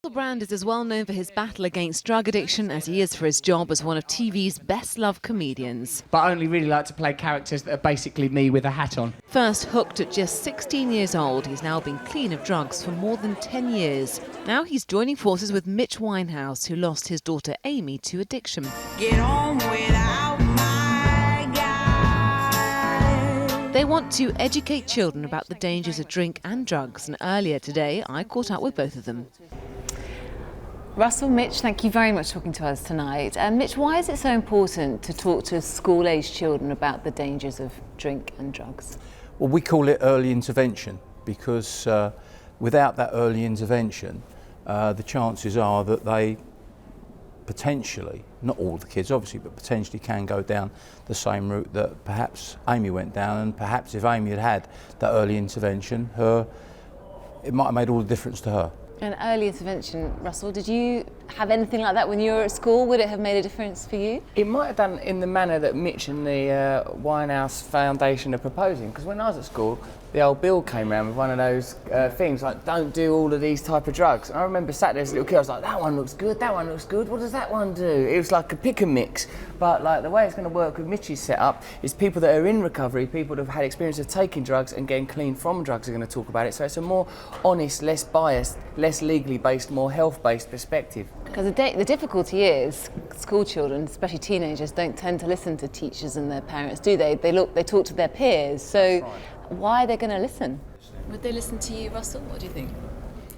Russell Brand is as well known for his battle against drug addiction as he is for his job as one of TV's best-loved comedians. But I only really like to play characters that are basically me with a hat on. First hooked at just 16 years old, he's now been clean of drugs for more than 10 years. Now he's joining forces with Mitch Winehouse, who lost his daughter Amy to addiction. Get on without my guy. They want to educate children about the dangers of drink and drugs, and earlier today I caught up with both of them. Russell, Mitch, thank you very much for talking to us tonight. Mitch, why is it so important to talk to school-aged children about the dangers of drink and drugs? Well, we call it early intervention because without that early intervention, the chances are that they potentially, not all the kids obviously, but potentially can go down the same route that perhaps Amy went down, and perhaps if Amy had had that early intervention, it might have made all the difference to her. An early intervention, Russell, did you have anything like that when you were at school? Would it have made a difference for you? It might have done in the manner that Mitch and the Winehouse Foundation are proposing, because when I was at school, the old Bill came around with one of those things like, don't do all of these type of drugs. And I remember sat there as a little kid, I was like, that one looks good, that one looks good, what does that one do? It was like a pick and mix. But like the way it's going to work with Mitch's setup is people that are in recovery, people that have had experience of taking drugs and getting clean from drugs are going to talk about it. So it's a more honest, less biased, less legally based, more health-based perspective. Because the difficulty is school children, especially teenagers, don't tend to listen to teachers and their parents, do they? They talk to their peers. So why are they going to listen? Would they listen to you, Russell? What do you think?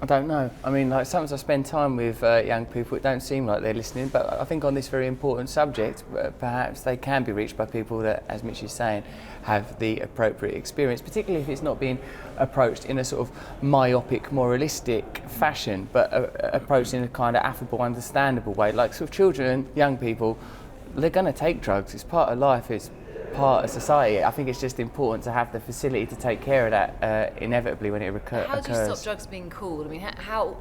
I don't know. I mean, like sometimes I spend time with young people, it don't seem like they're listening, but I think on this very important subject, perhaps they can be reached by people that, as Mitch is saying, have the appropriate experience, particularly if it's not being approached in a sort of myopic, moralistic fashion, but approached in a kind of affable, understandable way. Like sort of children, young people, they're going to take drugs. It's part of life. It's part of society. I think it's just important to have the facility to take care of that inevitably when it occurs. How do you stop drugs being cool? I mean,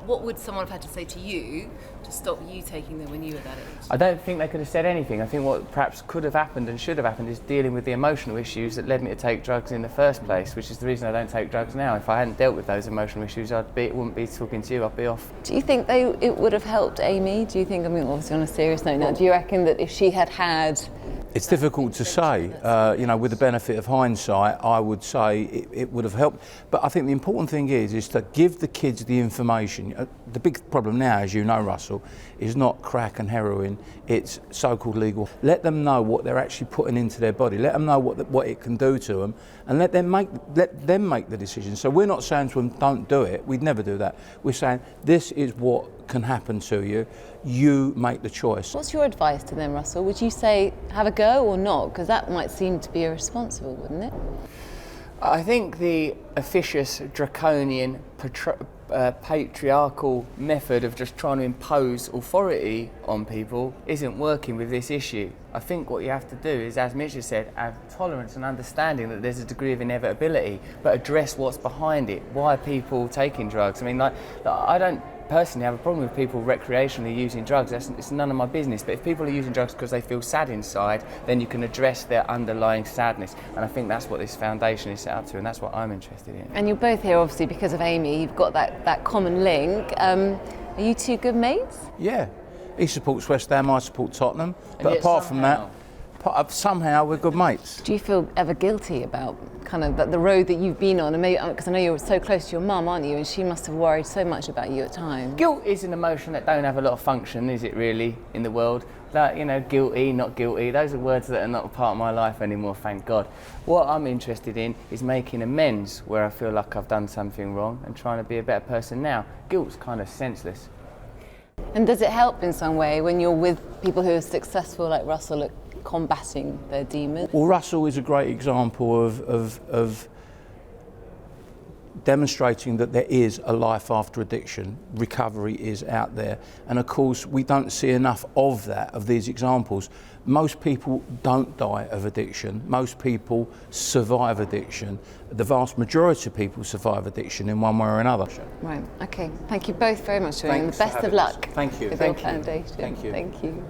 what would someone have had to say to you to stop you taking them when you were that age? I don't think they could have said anything. I think what perhaps could have happened and should have happened is dealing with the emotional issues that led me to take drugs in the first place, which is the reason I don't take drugs now. If I hadn't dealt with those emotional issues, wouldn't be talking to you, I'd be off. Do you think it would have helped Amy? Do you think, I mean, obviously on a serious note now, do you reckon that if she had had... It's difficult to say. With the benefit of hindsight, I would say it would have helped. But I think the important thing is to give the kids the information. The big problem now, as you know, Russell, is not crack and heroin, it's so-called legal. Let them know what they're actually putting into their body. Let them know what it can do to them, and let them make the decision. So we're not saying to them, don't do it. We'd never do that. We're saying, this is what can happen to you. You make the choice. What's your advice to them, Russell? Would you say have a go or not? Because that might seem to be irresponsible, wouldn't it? I think the officious, draconian, patriarchal method of just trying to impose authority on people isn't working with this issue. I think what you have to do is, as Mitch has said, have tolerance and understanding that there's a degree of inevitability, but address what's behind it. Why are people taking drugs? I mean, I don't personally have a problem with people recreationally using drugs. It's none of my business. But if people are using drugs because they feel sad inside, then you can address their underlying sadness. And I think that's what this foundation is set up to, and that's what I'm interested in. And you're both here, obviously, because of Amy. You've got that common link. Are you two good mates? Yeah. He supports West Ham, I support Tottenham. But apart from that, somehow we're good mates. Do you feel ever guilty about kind of the road that you've been on? And maybe because I know you're so close to your mum, aren't you? And she must have worried so much about you at times. Guilt is an emotion that don't have a lot of function, is it really, in the world? Like, guilty, not guilty, those are words that are not a part of my life anymore, thank God. What I'm interested in is making amends where I feel like I've done something wrong and trying to be a better person now. Guilt's kind of senseless. And does it help in some way when you're with people who are successful like Russell at combating their demons? Well, Russell is a great example of demonstrating that there is a life after addiction. Recovery is out there, and of course we don't see enough of these examples. Most people don't die of addiction. Most people survive addiction. The vast majority of people survive addiction in one way or another. Right, okay. Thank you both very much for doing, and the best of luck. Thank you. With your foundation. Thank you. Thank you.